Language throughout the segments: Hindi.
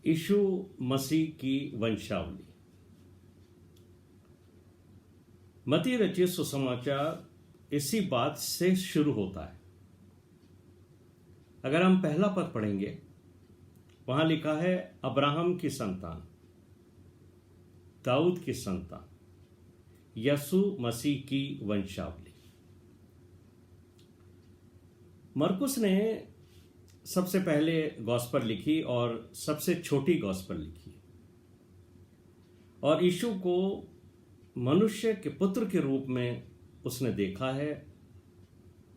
यीशु मसीह की वंशावली। मत्ती रचित सुसमाचार इसी बात से शुरू होता है। अगर हम पहला पद पढ़ेंगे, वहां लिखा है अब्राहम की संतान, दाऊद की संतान, यीशु मसीह की वंशावली। मरकुस ने सबसे पहले गॉस्पेल लिखी और सबसे छोटी गॉस्पेल लिखी, और यीशु को मनुष्य के पुत्र के रूप में उसने देखा है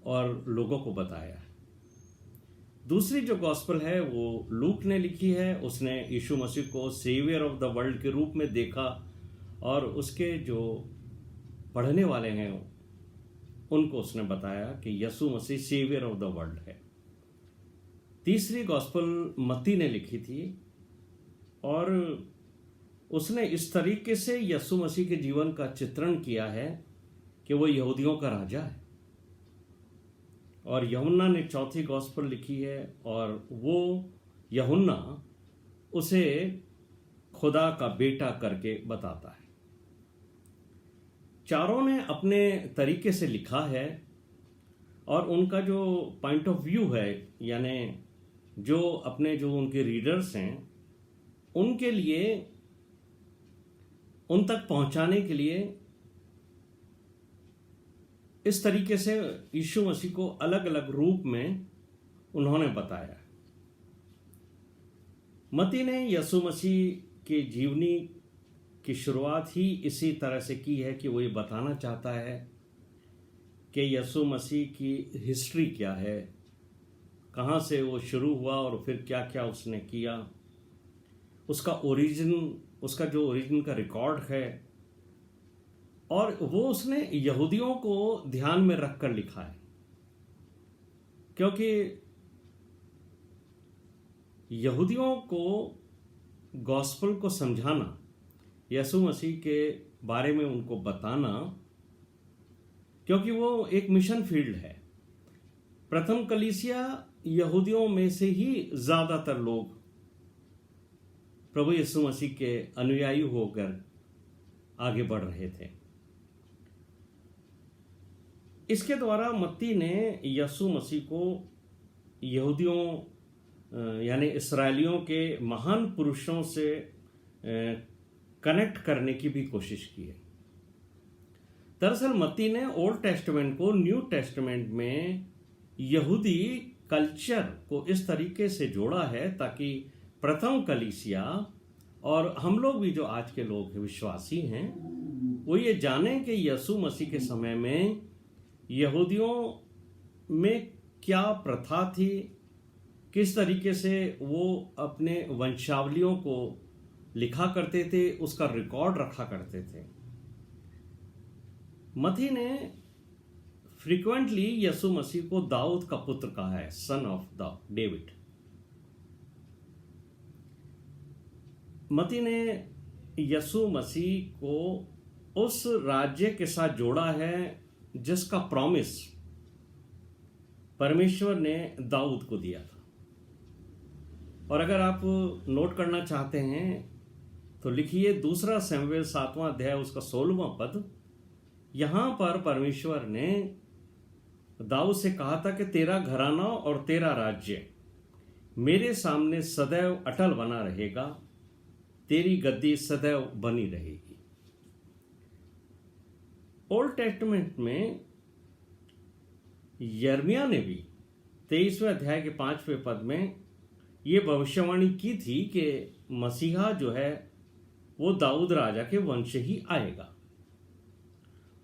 और लोगों को बताया है। दूसरी जो गॉस्पेल है वो लूक ने लिखी है। उसने यीशु मसीह को सेवियर ऑफ द वर्ल्ड के रूप में देखा और उसके जो पढ़ने वाले हैं उनको उसने बताया कि यीशु मसीह सेवियर ऑफ द वर्ल्ड है। तीसरी गॉस्पेल मत्ती ने लिखी थी और उसने इस तरीके से यीशु मसीह के जीवन का चित्रण किया है कि वो यहूदियों का राजा है। और यूहन्ना ने चौथी गॉस्पेल लिखी है और वो यूहन्ना उसे खुदा का बेटा करके बताता है। चारों ने अपने तरीके से लिखा है और उनका जो पॉइंट ऑफ व्यू है, यानी जो उनके रीडर्स हैं उनके लिए, उन तक पहुंचाने के लिए इस तरीके से यीशु मसीह को अलग अलग रूप में उन्होंने बताया। मत्ती ने यीशु मसीह के जीवनी की शुरुआत ही इसी तरह से की है कि वो ये बताना चाहता है कि यीशु मसीह की हिस्ट्री क्या है, कहाँ से वो शुरू हुआ और फिर क्या क्या उसने किया, उसका जो ओरिजिन का रिकॉर्ड है, और वो उसने यहूदियों को ध्यान में रखकर लिखा है, क्योंकि यहूदियों को गॉस्पेल को समझाना, यीशु मसीह के बारे में उनको बताना, क्योंकि वो एक मिशन फील्ड है। प्रथम कलीसिया यहूदियों में से ही ज्यादातर लोग प्रभु यीशु मसीह के अनुयायी होकर आगे बढ़ रहे थे। इसके द्वारा मत्ती ने यीशु मसीह को यहूदियों यानी इस्राएलियों के महान पुरुषों से कनेक्ट करने की भी कोशिश की है। दरअसल मत्ती ने ओल्ड टेस्टामेंट को न्यू टेस्टामेंट में यहूदी कल्चर को इस तरीके से जोड़ा है ताकि प्रथम कलीसिया और हम लोग भी जो आज के लोग विश्वासी हैं वो ये जाने कि यीशु मसीह के समय में यहूदियों में क्या प्रथा थी, किस तरीके से वो अपने वंशावलियों को लिखा करते थे, उसका रिकॉर्ड रखा करते थे। मत्ती ने फ्रीक्वेंटली यीशु मसीह को दाऊद का पुत्र कहा है, सन ऑफ डेविड। मत्ती ने यीशु मसीह को उस राज्य के साथ जोड़ा है जिसका प्रॉमिस परमेश्वर ने दाऊद को दिया था। और अगर आप नोट करना चाहते हैं तो लिखिए दूसरा शमूएल 7वां अध्याय उसका 16वां पद। यहां पर परमेश्वर ने दाऊद से कहा था कि तेरा घराना और तेरा राज्य मेरे सामने सदैव अटल बना रहेगा, तेरी गद्दी सदैव बनी रहेगी। ओल्ड टेस्टामेंट में यिर्मयाह ने भी 23वें अध्याय के 5वें पद में ये भविष्यवाणी की थी कि मसीहा जो है वो दाऊद राजा के वंश ही आएगा।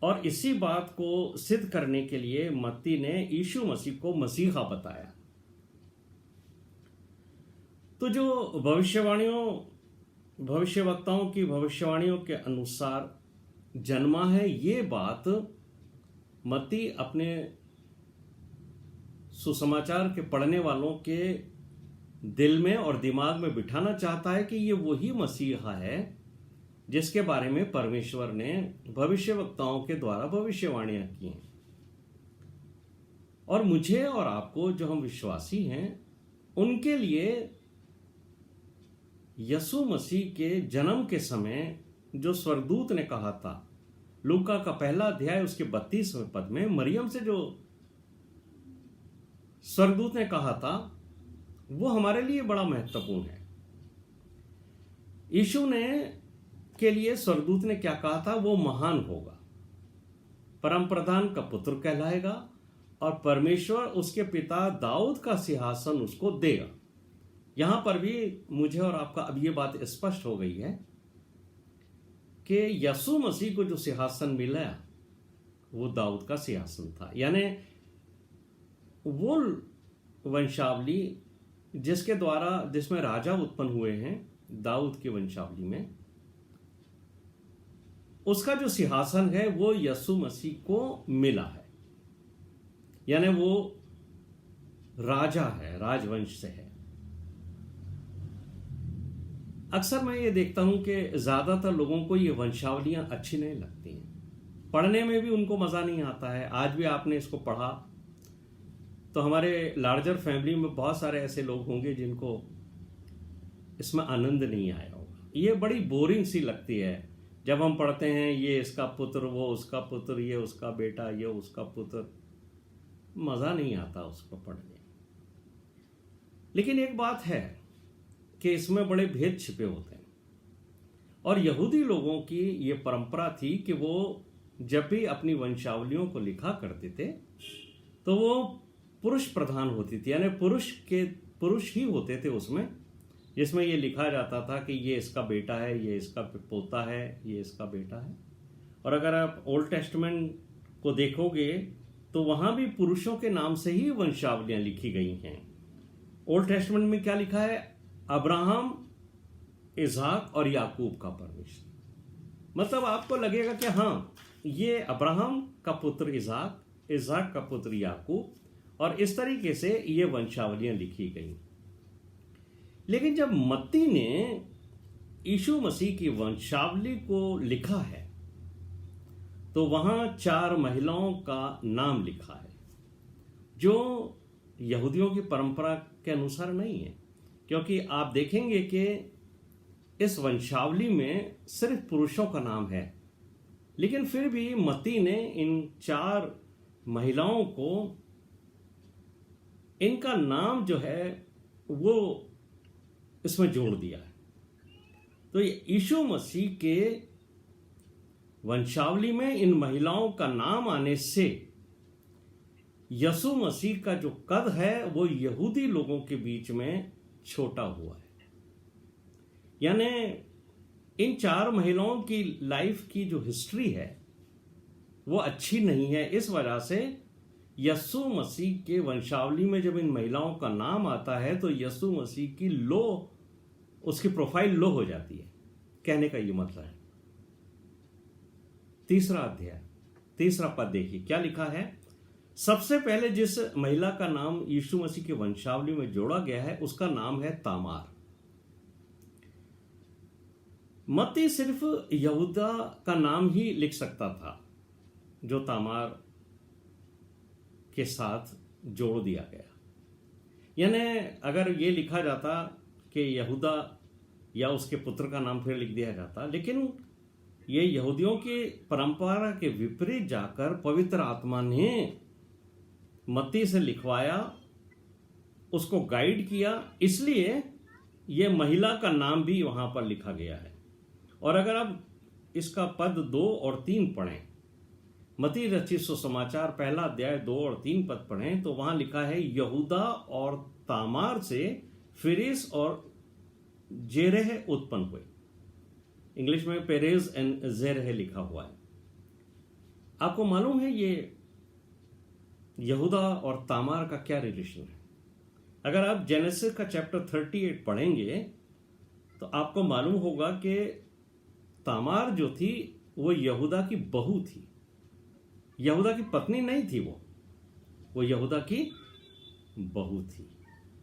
और इसी बात को सिद्ध करने के लिए मत्ती ने यीशु मसीह को मसीहा बताया। तो जो भविष्यवक्ताओं की भविष्यवाणियों के अनुसार जन्मा है, ये बात मत्ती अपने सुसमाचार के पढ़ने वालों के दिल में और दिमाग में बिठाना चाहता है कि ये वही मसीहा है जिसके बारे में परमेश्वर ने भविष्यवक्ताओं के द्वारा भविष्यवाणियां की हैं। और मुझे और आपको जो हम विश्वासी हैं उनके लिए यसु मसीह के जन्म के समय जो स्वर्गदूत ने कहा था, लूका का पहला अध्याय उसके 32वें पद में मरियम से जो स्वर्गदूत ने कहा था, वो हमारे लिए बड़ा महत्वपूर्ण है। यीशु ने के लिए स्वर्गदूत ने क्या कहा था? वो महान होगा, परम प्रधान का पुत्र कहलाएगा और परमेश्वर उसके पिता दाऊद का सिंहासन उसको देगा। यहां पर भी मुझे और आपका अब ये बात स्पष्ट हो गई है कि यसु मसीह को जो सिंहासन मिला वो दाऊद का सिंहासन था, यानी वो वंशावली जिसके द्वारा जिसमें राजा उत्पन्न हुए हैं, दाऊद की वंशावली में, उसका जो सिंहासन है वो यसु मसीह को मिला है, यानी वो राजा है, राजवंश से है। अक्सर मैं ये देखता हूं कि ज्यादातर लोगों को ये वंशावलियां अच्छी नहीं लगती हैं, पढ़ने में भी उनको मजा नहीं आता है। आज भी आपने इसको पढ़ा तो हमारे लार्जर फैमिली में बहुत सारे ऐसे लोग होंगे जिनको इसमें आनंद नहीं आया होगा। ये बड़ी बोरिंग सी लगती है जब हम पढ़ते हैं ये इसका पुत्र, वो उसका पुत्र, ये उसका बेटा, ये उसका पुत्र। मजा नहीं आता उसको पढ़ने। लेकिन एक बात है कि इसमें बड़े भेद छिपे होते हैं, और यहूदी लोगों की ये परंपरा थी कि वो जब भी अपनी वंशावलियों को लिखा करते थे तो वो पुरुष प्रधान होती थी, यानी पुरुष ही होते थे उसमें, जिसमें ये लिखा जाता था कि ये इसका बेटा है, ये इसका पोता है, ये इसका बेटा है। और अगर आप ओल्ड टेस्टमेंट को देखोगे तो वहां भी पुरुषों के नाम से ही वंशावलियां लिखी गई हैं। ओल्ड टेस्टमेंट में क्या लिखा है? अब्राहम, इज़हाक और याकूब का परमेश्वर। मतलब आपको लगेगा कि हाँ, ये अब्राहम का पुत्र इज़हाक, इज़हाक का पुत्र याकूब, और इस तरीके से ये वंशावलियां लिखी गई। लेकिन जब मत्ती ने यीशु मसीह की वंशावली को लिखा है तो वहां 4 महिलाओं का नाम लिखा है, जो यहूदियों की परंपरा के अनुसार नहीं है, क्योंकि आप देखेंगे कि इस वंशावली में सिर्फ पुरुषों का नाम है। लेकिन फिर भी मत्ती ने इन 4 महिलाओं को, इनका नाम जो है वो इसमें जोड़ दिया है। तो यीशु मसीह के वंशावली में इन महिलाओं का नाम आने से यसु मसीह का जो कद है वो यहूदी लोगों के बीच में छोटा हुआ है। यानी इन 4 महिलाओं की लाइफ की जो हिस्ट्री है वो अच्छी नहीं है। इस वजह से यसु मसीह के वंशावली में जब इन महिलाओं का नाम आता है तो यसु मसीह की उसकी प्रोफाइल लो हो जाती है। कहने का ये मतलब है। 3रा अध्याय 3रा पद देखिए क्या लिखा है। सबसे पहले जिस महिला का नाम यीशु मसीह की वंशावली में जोड़ा गया है उसका नाम है तामार। मत्ती सिर्फ यहूदा का नाम ही लिख सकता था जो तामार के साथ जोड़ दिया गया। यानी अगर ये लिखा जाता कि यहूदा या उसके पुत्र का नाम फिर लिख दिया जाता, लेकिन ये यहूदियों की परंपरा के विपरीत जाकर पवित्र आत्मा ने मत्ती से लिखवाया, उसको गाइड किया, इसलिए ये महिला का नाम भी वहां पर लिखा गया है। और अगर आप इसका पद 2 और 3 पढ़ें, मत्ती रचित सुसमाचार 1 अध्याय 2 और 3 पद पढ़ें तो वहां लिखा है यहूदा और तामार से फिरिस और जेरह उत्पन्न हुए। इंग्लिश में पेरेज एंड जेरह लिखा हुआ है। आपको मालूम है ये यहूदा और तामार का क्या रिलेशन है? अगर आप जेनेसिस का चैप्टर 38 पढ़ेंगे तो आपको मालूम होगा कि तामार जो थी वो यहूदा की बहू थी। यहूदा की पत्नी नहीं थी, वो यहूदा की बहू थी।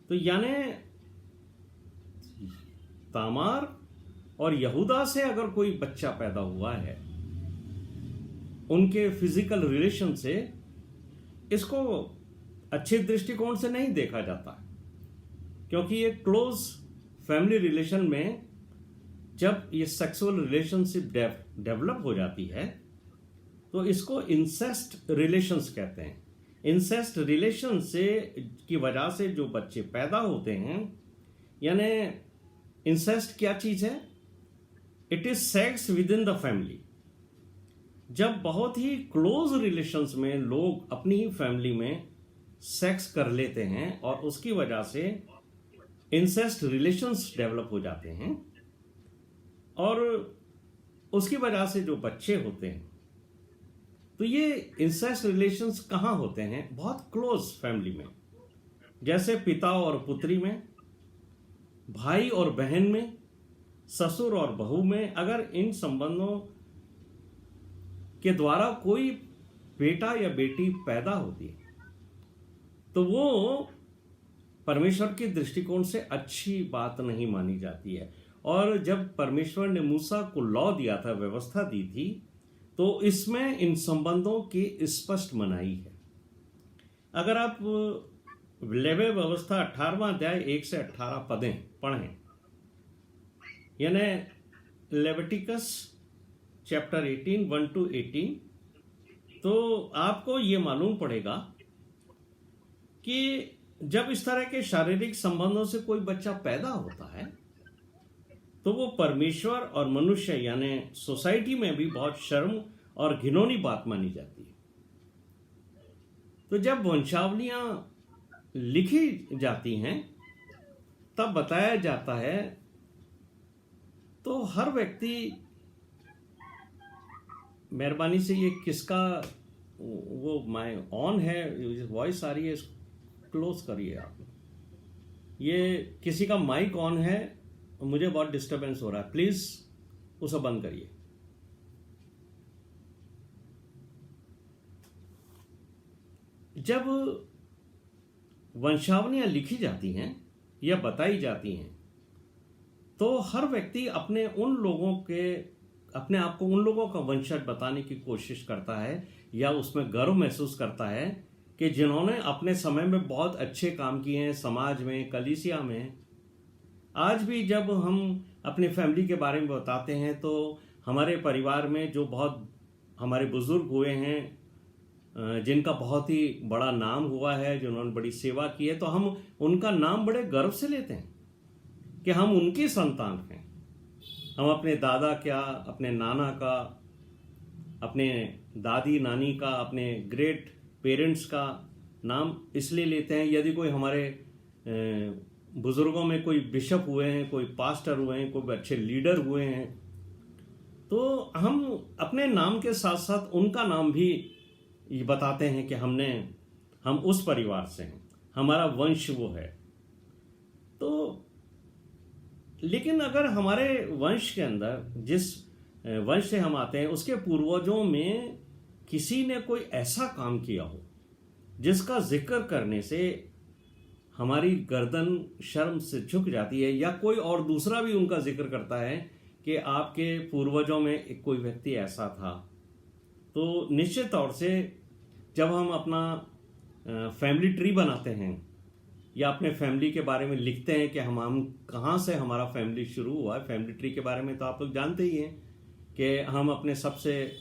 तो यानी तामार और यहूदा से अगर कोई बच्चा पैदा हुआ है उनके फिजिकल रिलेशन से, इसको अच्छे दृष्टिकोण से नहीं देखा जाता, क्योंकि ये क्लोज फैमिली रिलेशन में जब ये सेक्सुअल रिलेशनशिप डेवलप हो जाती है तो इसको इंसेस्ट रिलेशंस कहते हैं। इंसेस्ट रिलेशन से की वजह से जो बच्चे पैदा होते हैं, यानी इंसेस्ट क्या चीज है? It is sex with in the family. जब बहुत ही क्लोज रिलेशंस में लोग अपनी ही फैमिली में सेक्स कर लेते हैं और उसकी वजह से इंसेस्ट रिलेशंस डेवलप हो जाते हैं, और उसकी वजह से जो बच्चे होते हैं, तो ये इंसेस्ट रिलेशंस कहाँ होते हैं? बहुत क्लोज फैमिली में, जैसे पिता और पुत्री में, भाई और बहन में, ससुर और बहू में। अगर इन संबंधों के द्वारा कोई बेटा या बेटी पैदा होती है तो वो परमेश्वर के दृष्टिकोण से अच्छी बात नहीं मानी जाती है। और जब परमेश्वर ने मूसा को लॉ दिया था, व्यवस्था दी थी, तो इसमें इन संबंधों की स्पष्ट मनाही है। अगर आप लेवे व्यवस्था 18वां अध्याय 1 से 18 पदें पढ़ें, यानी लेविटिकस चैप्टर 18 1 to 18, तो आपको ये मालूम पड़ेगा कि जब इस तरह के शारीरिक संबंधों से कोई बच्चा पैदा होता है तो वो परमेश्वर और मनुष्य यानी सोसाइटी में भी बहुत शर्म और घिनौनी बात मानी जाती है। तो जब वंशावलियां लिखी जाती हैं तब बताया जाता है, तो हर व्यक्ति, मेहरबानी से ये किसका वो माय ऑन है, वॉइस आ रही है, क्लोज करिए आप। ये किसी का माइक ऑन है, मुझे बहुत डिस्टरबेंस हो रहा है, प्लीज उसे बंद करिए। जब वंशावलियां लिखी जाती हैं या बताई जाती हैं तो हर व्यक्ति अपने आप को उन लोगों का वंशज बताने की कोशिश करता है या उसमें गर्व महसूस करता है कि जिन्होंने अपने समय में बहुत अच्छे काम किए हैं समाज में, कलीसिया में। आज भी जब हम अपनी फैमिली के बारे में बताते हैं तो हमारे परिवार में जो बहुत हमारे बुजुर्ग हुए हैं, जिनका बहुत ही बड़ा नाम हुआ है, जिन्होंने बड़ी सेवा की है, तो हम उनका नाम बड़े गर्व से लेते हैं कि हम उनकी संतान हैं। हम अपने दादा क्या, अपने नाना का, अपने दादी नानी का, अपने ग्रेट पेरेंट्स का नाम इसलिए लेते हैं। यदि कोई हमारे बुजुर्गों में कोई बिशप हुए हैं, कोई पास्टर हुए हैं, कोई अच्छे लीडर हुए हैं, तो हम अपने नाम के साथ साथ उनका नाम भी बताते हैं कि हम उस परिवार से हैं, हमारा वंश वो है। तो लेकिन अगर हमारे वंश के अंदर, जिस वंश से हम आते हैं, उसके पूर्वजों में किसी ने कोई ऐसा काम किया हो जिसका जिक्र करने से हमारी गर्दन शर्म से झुक जाती है, या कोई और दूसरा भी उनका जिक्र करता है कि आपके पूर्वजों में एक कोई व्यक्ति ऐसा था, तो निश्चित तौर से जब हम अपना फैमिली ट्री बनाते हैं या अपने फैमिली के बारे में लिखते हैं कि हम कहाँ से हमारा फैमिली शुरू हुआ है, फैमिली ट्री के बारे में तो आप लोग जानते ही हैं कि हम अपने सबसे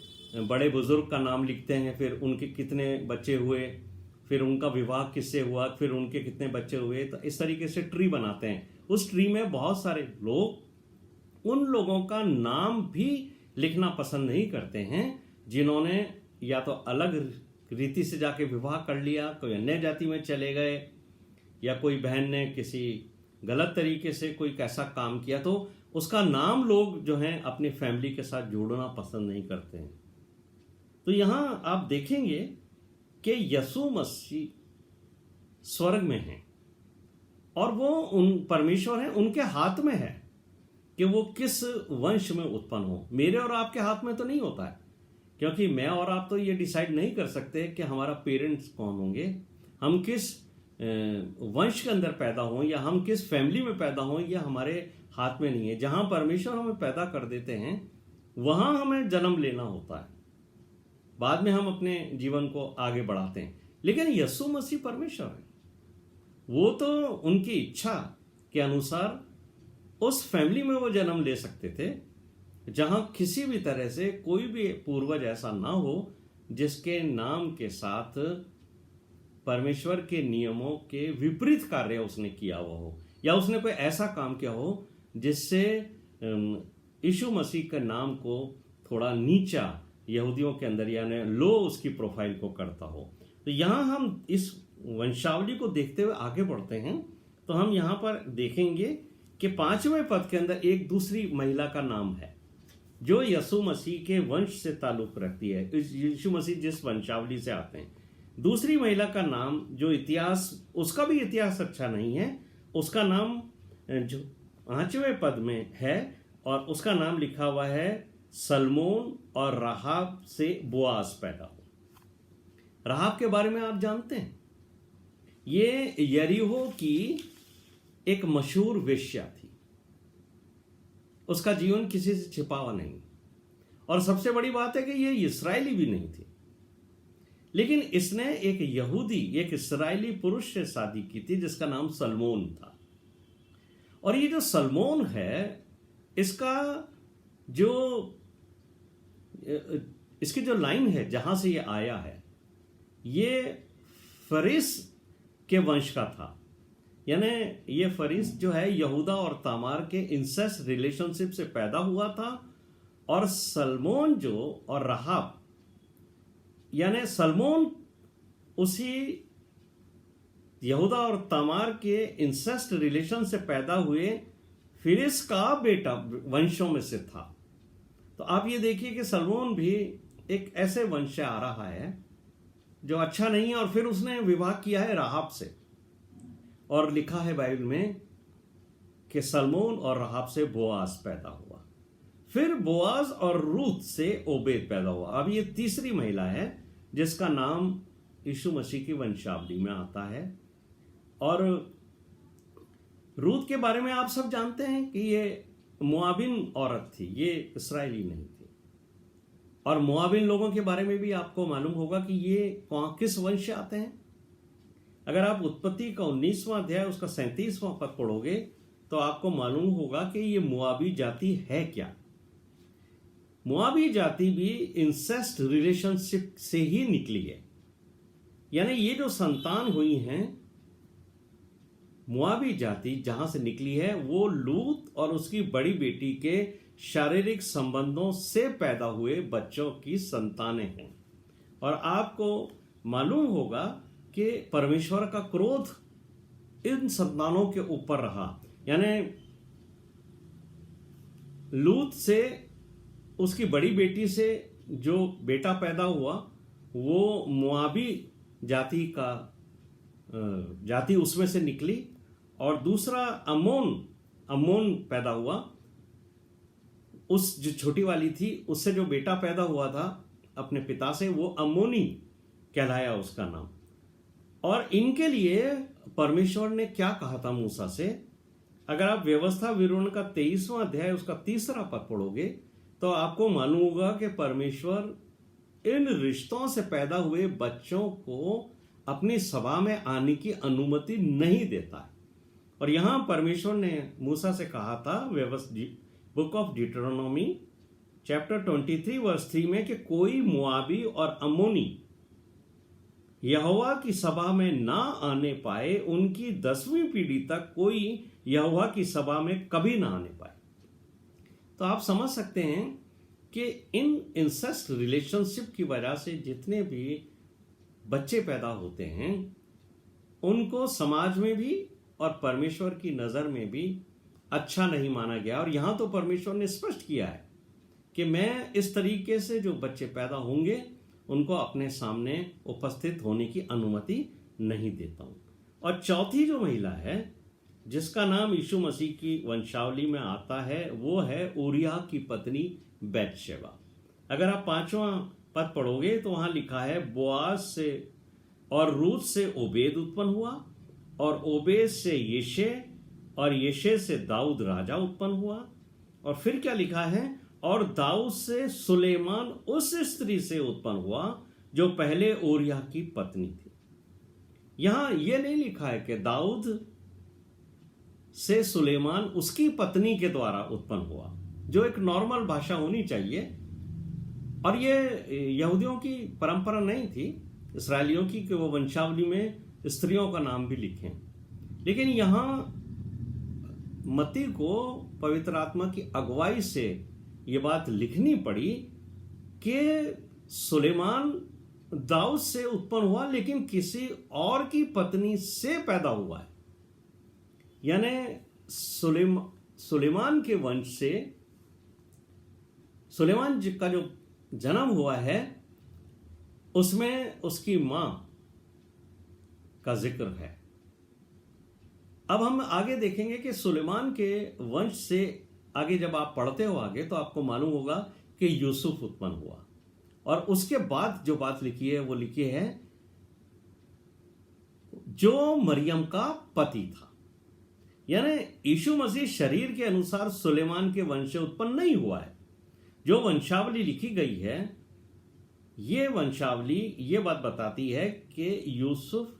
बड़े बुजुर्ग का नाम लिखते हैं, फिर उनके कितने बच्चे हुए, फिर उनका विवाह किससे हुआ, फिर उनके कितने बच्चे हुए, तो इस तरीके से ट्री बनाते हैं। उस ट्री में बहुत सारे लोग उन लोगों का नाम भी लिखना पसंद नहीं करते हैं जिन्होंने या तो अलग रीति से जाके विवाह कर लिया, कोई अन्य जाति में चले गए, या कोई बहन ने किसी गलत तरीके से कोई कैसा काम किया, तो उसका नाम लोग जो हैं अपनी फैमिली के साथ जोड़ना पसंद नहीं करते हैं। तो यहां आप देखेंगे कि यीशु मसीह स्वर्ग में हैं और वो उन परमेश्वर हैं, उनके हाथ में है कि वो किस वंश में उत्पन्न हो। मेरे और आपके हाथ में तो नहीं होता है, क्योंकि मैं और आप तो ये डिसाइड नहीं कर सकते कि हमारा पेरेंट्स कौन होंगे, हम किस वंश के अंदर पैदा हों या हम किस फैमिली में पैदा हों, यह हमारे हाथ में नहीं है। जहां परमेश्वर हमें पैदा कर देते हैं वहां हमें जन्म लेना होता है, बाद में हम अपने जीवन को आगे बढ़ाते हैं। लेकिन यीशु मसीह परमेश्वर है, वो तो उनकी इच्छा के अनुसार उस फैमिली में वो जन्म ले सकते थे जहां किसी भी तरह से कोई भी पूर्वज ऐसा ना हो जिसके नाम के साथ परमेश्वर के नियमों के विपरीत कार्य उसने किया हुआ हो, या उसने कोई ऐसा काम किया हो जिससे यीशु मसीह के नाम को थोड़ा नीचा यहूदियों के अंदर यानी लो उसकी प्रोफाइल को करता हो। तो यहाँ हम इस वंशावली को देखते हुए आगे बढ़ते हैं, तो हम यहाँ पर देखेंगे कि 5वें पद के अंदर एक दूसरी महिला का नाम है जो यीशु मसीह के वंश से ताल्लुक रखती है। यीशु मसीह जिस वंशावली से आते हैं, दूसरी महिला का नाम जो इतिहास, उसका भी इतिहास अच्छा नहीं है, उसका नाम जो 5वें पद में है और उसका नाम लिखा हुआ है सलमोन और राहाब से बोआज पैदा हो। राहाब के बारे में आप जानते हैं, ये यरीहो की एक मशहूर वेश्या थी। उसका जीवन किसी से छिपा हुआ नहीं, और सबसे बड़ी बात है कि ये इस्राएली भी नहीं थी, लेकिन इसने एक यहूदी, एक इस्राएली पुरुष से शादी की थी जिसका नाम सलमोन था। और ये जो सलमोन है, इसकी जो लाइन है जहां से ये आया है, ये फरीस के वंश का था। यानी ये फरीस जो है यहूदा और तामार के इंसेस्ट रिलेशनशिप से पैदा हुआ था, और सलमोन जो और राहाब, यानी सलमोन उसी यहूदा और तामार के इंसेस्ट रिलेशन से पैदा हुए फिरिस का बेटा वंशों में से था। तो आप ये देखिए कि सलमोन भी एक ऐसे वंश से आ रहा है जो अच्छा नहीं है, और फिर उसने विवाह किया है राहाब से, और लिखा है बाइबल में कि सलमोन और राहाब से बोआज पैदा हुआ, फिर बोआज और रूत से ओबेद पैदा हुआ। अब ये तीसरी महिला है जिसका नाम यीशु मसीह की वंशावली में आता है। और रूत के बारे में आप सब जानते हैं कि ये मोआबिन औरत थी, ये इस्राएली नहीं थी। और मोआबिन लोगों के बारे में भी आपको मालूम होगा कि ये किस वंश से आते हैं। अगर आप उत्पत्ति का 19वां अध्याय उसका 37वां पद पढ़ोगे तो आपको मालूम होगा कि ये मोआबी जाति है क्या। मोआबी जाति भी इंसेस्ट रिलेशनशिप से ही निकली है, यानी ये जो संतान हुई हैं मोआबी जाति जहां से निकली है वो लूत और उसकी बड़ी बेटी के शारीरिक संबंधों से पैदा हुए बच्चों की संतानें हैं। और आपको मालूम होगा कि परमेश्वर का क्रोध इन संतानों के ऊपर रहा, यानी लूत से उसकी बड़ी बेटी से जो बेटा पैदा हुआ वो मोआबी जाति उसमें से निकली, और दूसरा अम्मोन पैदा हुआ, उस जो छोटी वाली थी उससे जो बेटा पैदा हुआ था अपने पिता से वो अम्मोनी कहलाया उसका नाम। और इनके लिए परमेश्वर ने क्या कहा था मूसा से, अगर आप व्यवस्था विवरण का 23वां अध्याय उसका 3रा पद पढ़ोगे तो आपको मालूम होगा कि परमेश्वर इन रिश्तों से पैदा हुए बच्चों को अपनी सभा में आने की अनुमति नहीं देता है। और यहां परमेश्वर ने मूसा से कहा था बुक ऑफ डिट्रोनोमी चैप्टर 23 वर्स 3 में कि कोई मोआबी और अम्मोनी यहोवा की सभा में ना आने पाए, उनकी 10वीं पीढ़ी तक कोई यहोवा की सभा में कभी ना आने पाए। तो आप समझ सकते हैं कि इन इंसेस्ट रिलेशनशिप की वजह से जितने भी बच्चे पैदा होते हैं उनको समाज में भी और परमेश्वर की नजर में भी अच्छा नहीं माना गया। और यहां तो परमेश्वर ने स्पष्ट किया है कि मैं इस तरीके से जो बच्चे पैदा होंगे उनको अपने सामने उपस्थित होने की अनुमति नहीं देता हूं। और चौथी जो महिला है जिसका नाम यीशु मसीह की वंशावली में आता है वो है ऊरिया की पत्नी बैतशेबा। अगर आप 5वां पद पढ़ोगे तो वहां लिखा है बोआज से और रूत से ओबेद उत्पन्न हुआ, और ओबेद से यिशै, और यिशै से दाऊद राजा उत्पन्न हुआ। और फिर क्या लिखा है, और दाऊद से सुलेमान उस स्त्री से उत्पन्न हुआ जो पहले ऊरिया की पत्नी थी। यहां यह नहीं लिखा है कि दाऊद से सुलेमान उसकी पत्नी के द्वारा उत्पन्न हुआ, जो एक नॉर्मल भाषा होनी चाहिए। और ये यहूदियों की परंपरा नहीं थी, इसराइलियों की, कि वो वंशावली में स्त्रियों का नाम भी लिखें। लेकिन यहां मत्ती को पवित्र आत्मा की अगुवाई से ये बात लिखनी पड़ी कि सुलेमान दाऊद से उत्पन्न हुआ, लेकिन किसी और की पत्नी से पैदा हुआ है। यानी सुलेमान के वंश से सुलेमान का जो जन्म हुआ है उसमें उसकी मां का जिक्र है। अब हम आगे देखेंगे कि सुलेमान के वंश से आगे जब आप पढ़ते हो आगे, तो आपको मालूम होगा कि यूसुफ उत्पन्न हुआ। और उसके बाद जो बात लिखी है वो लिखी है जो मरियम का पति था। यानी यीशु मसीह शरीर के अनुसार सुलेमान के वंश से उत्पन्न नहीं हुआ है। जो वंशावली लिखी गई है, ये वंशावली ये बात बताती है कि यूसुफ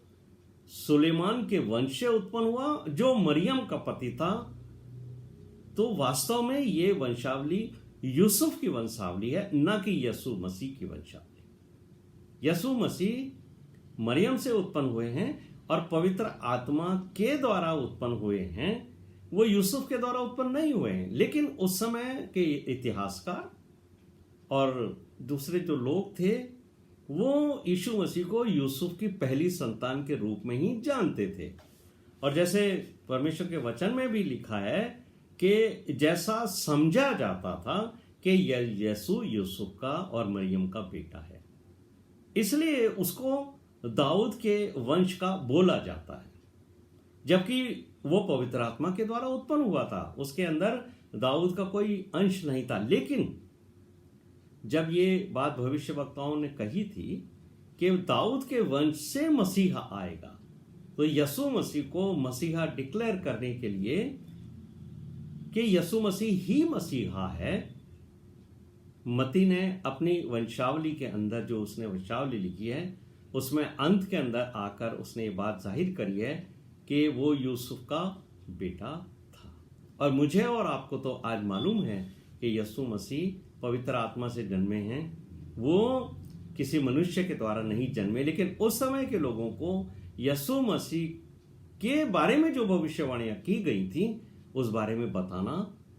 सुलेमान के वंश से उत्पन्न हुआ, जो मरियम का पति था। तो वास्तव में ये वंशावली यूसुफ की वंशावली है, न कि यीशु मसीह की वंशावली। यीशु मसीह मरियम से उत्पन्न हुए हैं और पवित्र आत्मा के द्वारा उत्पन्न हुए हैं, वो यूसुफ के द्वारा उत्पन्न नहीं हुए हैं। लेकिन उस समय के इतिहासकार और दूसरे जो लोग थे, वो यीशु मसीह को यूसुफ की पहली संतान के रूप में ही जानते थे। और जैसे परमेश्वर के वचन में भी लिखा है कि जैसा समझा जाता था कि यीशु यूसुफ का और मरियम का बेटा है, इसलिए उसको दाऊद के वंश का बोला जाता है। जबकि वो पवित्र आत्मा के द्वारा उत्पन्न हुआ था, उसके अंदर दाऊद का कोई अंश नहीं था। लेकिन जब ये बात भविष्यवक्ताओं ने कही थी कि दाऊद के वंश से मसीहा आएगा, तो यीशु मसीह को मसीहा डिक्लेयर करने के लिए कि यीशु मसीह ही मसीहा है, मत्ती ने अपनी वंशावली के अंदर जो उसने वंशावली लिखी है, उसमें अंत के अंदर आकर उसने ये बात जाहिर करी है कि वो यूसुफ का बेटा था। और मुझे और आपको तो आज मालूम है कि यीशु मसीह पवित्र आत्मा से जन्मे हैं। वो किसी मनुष्य के द्वारा नहीं जन्मे, लेकिन उस समय के लोगों को यीशु मसीह के बारे में जो भविष्यवाणियां की गई थी, उस बारे में बताना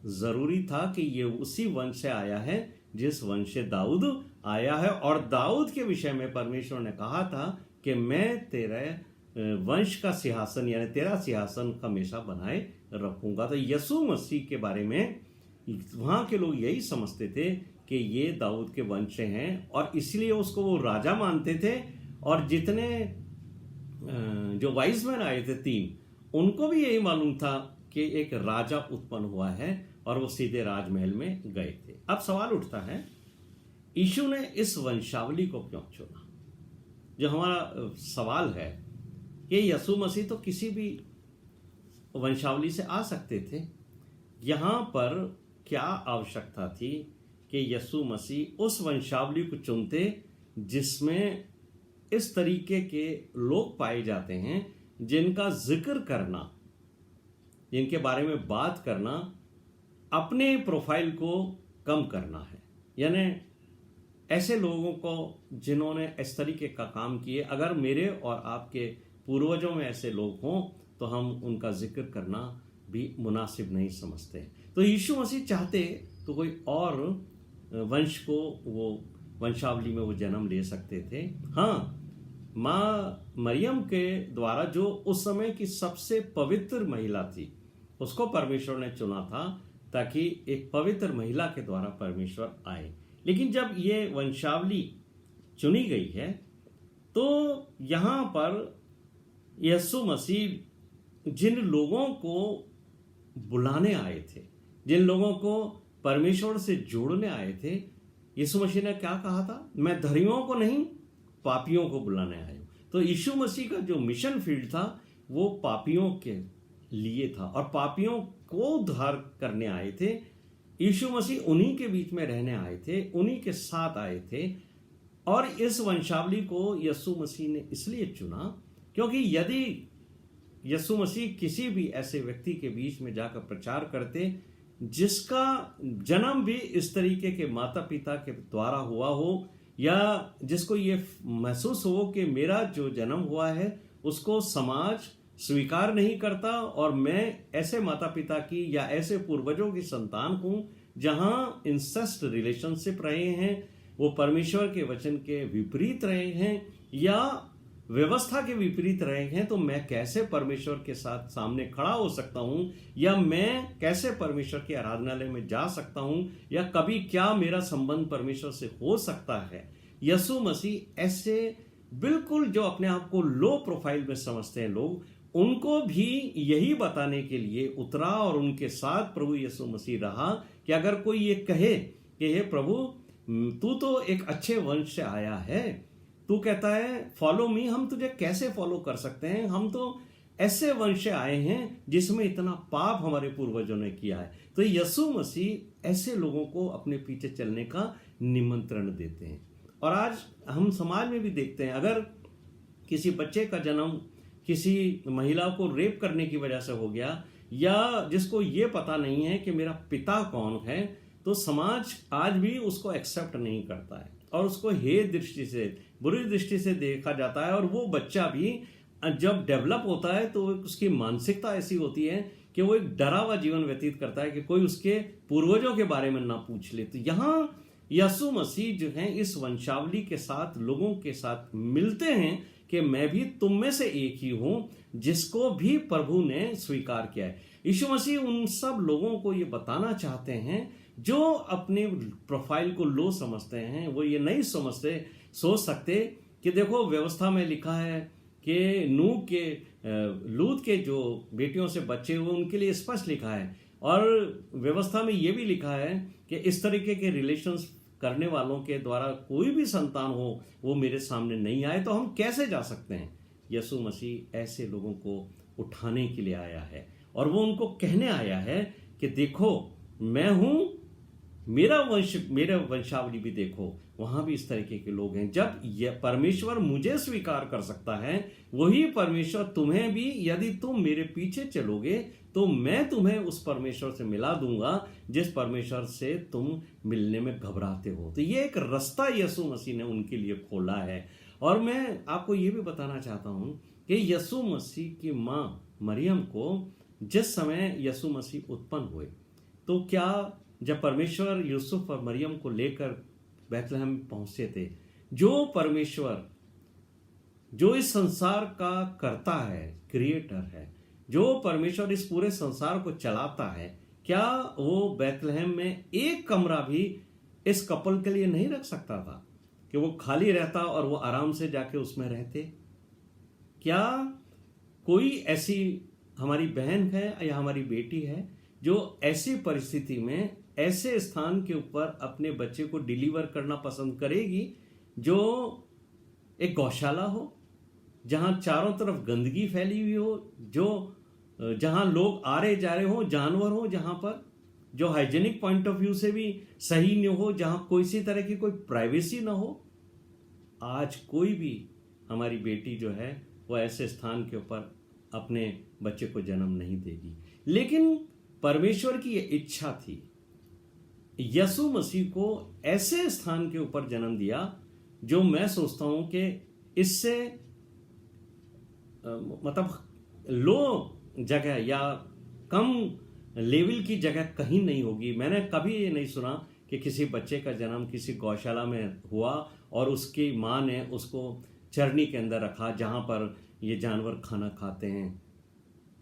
जरूरी था कि ये उसी वंश से आया है जिस वंश से दाऊद आया है। और दाऊद के विषय में परमेश्वर ने कहा था कि मैं तेरे वंश का सिंहासन, यानी तेरा सिंहासन हमेशा बनाए रखूंगा। तो यीशु मसीह के बारे में वहां के लोग यही समझते थे कि ये दाऊद के वंश हैं, और इसलिए उसको वो राजा मानते थे। और जितने जो वाइज मैन आए थे 3, उनको भी यही मालूम था कि एक राजा उत्पन्न हुआ है, और वो सीधे राजमहल में गए थे। अब सवाल उठता है, यीशु ने इस वंशावली को क्यों चुना? जो हमारा सवाल है कि यीशु मसीह तो किसी भी वंशावली से आ सकते थे, यहां पर क्या आवश्यकता थी कि यीशु मसीह उस वंशावली को चुनते जिसमें इस तरीके के लोग पाए जाते हैं जिनका जिक्र करना, जिनके बारे में बात करना अपने प्रोफाइल को कम करना है। यानी ऐसे लोगों को जिन्होंने इस तरीके का काम किए, अगर मेरे और आपके पूर्वजों में ऐसे लोग हों तो हम उनका जिक्र करना भी मुनासिब नहीं समझते। तो यीशु मसीह चाहते तो कोई और वंश को वो वंशावली में वो जन्म ले सकते थे। हाँ, माँ मरियम के द्वारा जो उस समय की सबसे पवित्र महिला थी, उसको परमेश्वर ने चुना था ताकि एक पवित्र महिला के द्वारा परमेश्वर आए। लेकिन जब ये वंशावली चुनी गई है तो यहाँ पर यीशु मसीह जिन लोगों को बुलाने आए थे, जिन लोगों को परमेश्वर से जोड़ने आए थे, यीशु मसीह ने क्या कहा था? मैं धर्मियों को नहीं, पापियों को बुलाने आया हूं। तो यीशु मसीह का जो मिशन फील्ड था वो पापियों के लिए था, और पापियों को उद्धार करने आए थे। यीशु मसीह उन्हीं के बीच में रहने आए थे, उन्हीं के साथ आए थे। और इस वंशावली को यीशु मसीह ने इसलिए चुना क्योंकि यदि यीशु मसीह किसी भी ऐसे व्यक्ति के बीच में जाकर प्रचार करते जिसका जन्म भी इस तरीके के माता पिता के द्वारा हुआ हो, या जिसको ये महसूस हो कि मेरा जो जन्म हुआ है उसको समाज स्वीकार नहीं करता और मैं ऐसे माता पिता की या ऐसे पूर्वजों की संतान हूं जहां इंसेस्ट रिलेशनशिप रहे हैं, वो परमेश्वर के वचन के विपरीत रहे हैं या व्यवस्था के विपरीत रहे हैं, तो मैं कैसे परमेश्वर के साथ सामने खड़ा हो सकता हूं, या मैं कैसे परमेश्वर के आराधनालय में जा सकता हूं, या कभी क्या मेरा संबंध परमेश्वर से हो सकता है। यीशु मसीह ऐसे बिल्कुल जो अपने आप को लो प्रोफाइल में समझते हैं लोग, उनको भी यही बताने के लिए उतरा और उनके साथ प्रभु यीशु मसीह रहा कि अगर कोई ये कहे कि हे प्रभु तू तो एक अच्छे वंश से आया है, तू कहता है फॉलो मी, हम तुझे कैसे फॉलो कर सकते हैं, हम तो ऐसे वंश से आए हैं जिसमें इतना पाप हमारे पूर्वजों ने किया है। तो यीशु मसीह ऐसे लोगों को अपने पीछे चलने का निमंत्रण देते हैं। और आज हम समाज में भी देखते हैं, अगर किसी बच्चे का जन्म किसी महिला को रेप करने की वजह से हो गया, या जिसको ये पता नहीं है कि मेरा पिता कौन है, तो समाज आज भी उसको एक्सेप्ट नहीं करता है और उसको हे दृष्टि से, बुरी दृष्टि से देखा जाता है। और वो बच्चा भी जब डेवलप होता है तो उसकी मानसिकता ऐसी होती है कि वो एक डरा हुआ जीवन व्यतीत करता है कि कोई उसके पूर्वजों के बारे में ना पूछ ले। तो यहाँ यीशु मसीह जो है इस वंशावली के साथ लोगों के साथ मिलते हैं कि मैं भी तुम में से एक ही हूं जिसको भी प्रभु ने स्वीकार किया है। यीशु मसीह उन सब लोगों को ये बताना चाहते हैं जो अपने प्रोफाइल को लो समझते हैं, वो ये नहीं सोच सकते कि देखो व्यवस्था में लिखा है कि नूह के लूत के जो बेटियों से बच्चे हुए उनके लिए स्पष्ट लिखा है, और व्यवस्था में ये भी लिखा है कि इस तरीके के रिलेशंस करने वालों के द्वारा कोई भी संतान हो वो मेरे सामने नहीं आए, तो हम कैसे जा सकते हैं। यीशु मसीह ऐसे लोगों को उठाने के लिए आया है और वो उनको कहने आया है कि देखो मैं हूं, मेरा वंशावली भी देखो, वहां भी इस तरीके के लोग हैं। जब यह परमेश्वर मुझे स्वीकार कर सकता है, वही परमेश्वर तुम्हें भी, यदि तुम मेरे पीछे चलोगे तो मैं तुम्हें उस परमेश्वर से मिला दूंगा जिस परमेश्वर से तुम मिलने में घबराते हो। तो ये एक रास्ता यीशु मसीह ने उनके लिए खोला है। और मैं आपको ये भी बताना चाहता हूं कि यीशु मसीह की मां मरियम को जिस समय यीशु मसीह उत्पन्न हुए, तो क्या जब परमेश्वर यूसुफ और मरियम को लेकर बैतलहम पहुंचे थे, जो परमेश्वर जो इस संसार का कर्ता है, क्रिएटर है, जो परमेश्वर इस पूरे संसार को चलाता है, क्या वो बैतलहम में एक कमरा भी इस कपल के लिए नहीं रख सकता था कि वो खाली रहता और वो आराम से जाके उसमें रहते? क्या कोई ऐसी हमारी बहन है या हमारी बेटी है जो ऐसी परिस्थिति में ऐसे स्थान के ऊपर अपने बच्चे को डिलीवर करना पसंद करेगी जो एक गौशाला हो, जहां चारों तरफ गंदगी फैली हुई हो, जहां लोग आ रहे जा रहे हो, जानवर हो, जहां पर जो हाइजीनिक पॉइंट ऑफ व्यू से भी सही न हो, जहां कोई सी तरह की कोई प्राइवेसी ना हो? आज कोई भी हमारी बेटी जो है वो ऐसे स्थान के ऊपर अपने बच्चे को जन्म नहीं देगी। लेकिन परमेश्वर की यह इच्छा थी, यीशु मसीह को ऐसे स्थान के ऊपर जन्म दिया जो मैं सोचता हूं कि इससे मतलब लो जगह या कम लेवल की जगह कहीं नहीं होगी। मैंने कभी ये नहीं सुना कि किसी बच्चे का जन्म किसी गौशाला में हुआ और उसकी माँ ने उसको चरनी के अंदर रखा जहाँ पर ये जानवर खाना खाते हैं।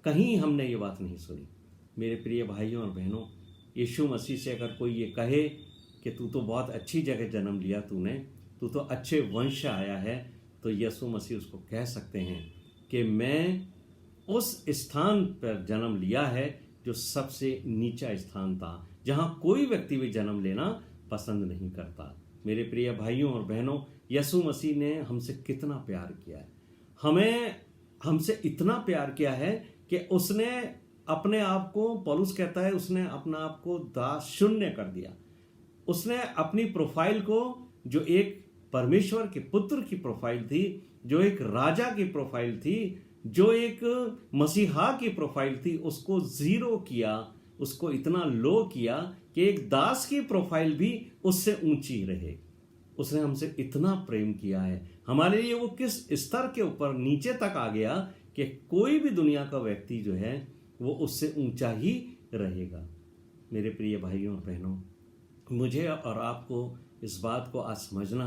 कहीं हमने ये बात नहीं सुनी। मेरे प्रिय भाइयों और बहनों, यीशु मसीह से अगर कोई ये कहे कि तू तो बहुत अच्छी जगह जन्म लिया, तू तो अच्छे वंश से आया है, तो यीशु मसीह उसको कह सकते हैं कि मैं उस स्थान पर जन्म लिया है जो सबसे नीचा स्थान था, जहां कोई व्यक्ति भी जन्म लेना पसंद नहीं करता। मेरे प्रिय भाइयों और बहनों, यीशु मसीह ने हमसे कितना प्यार किया है। हमसे इतना प्यार किया है कि उसने अपने आप को, पौलुस कहता है, उसने अपना आप को दास शून्य कर दिया। उसने अपनी प्रोफाइल को, जो एक परमेश्वर के पुत्र की प्रोफाइल थी, जो एक राजा की प्रोफाइल थी, जो एक मसीहा की प्रोफाइल थी उसको जीरो किया, उसको इतना लो किया कि एक दास की प्रोफाइल भी उससे ऊंची रहे। उसने हमसे इतना प्रेम किया है, हमारे लिए वो किस स्तर के ऊपर नीचे तक आ गया कि कोई भी दुनिया का व्यक्ति जो है वो उससे ऊंचा ही रहेगा। मेरे प्रिय भाइयों और बहनों, मुझे और आपको इस बात को आज समझना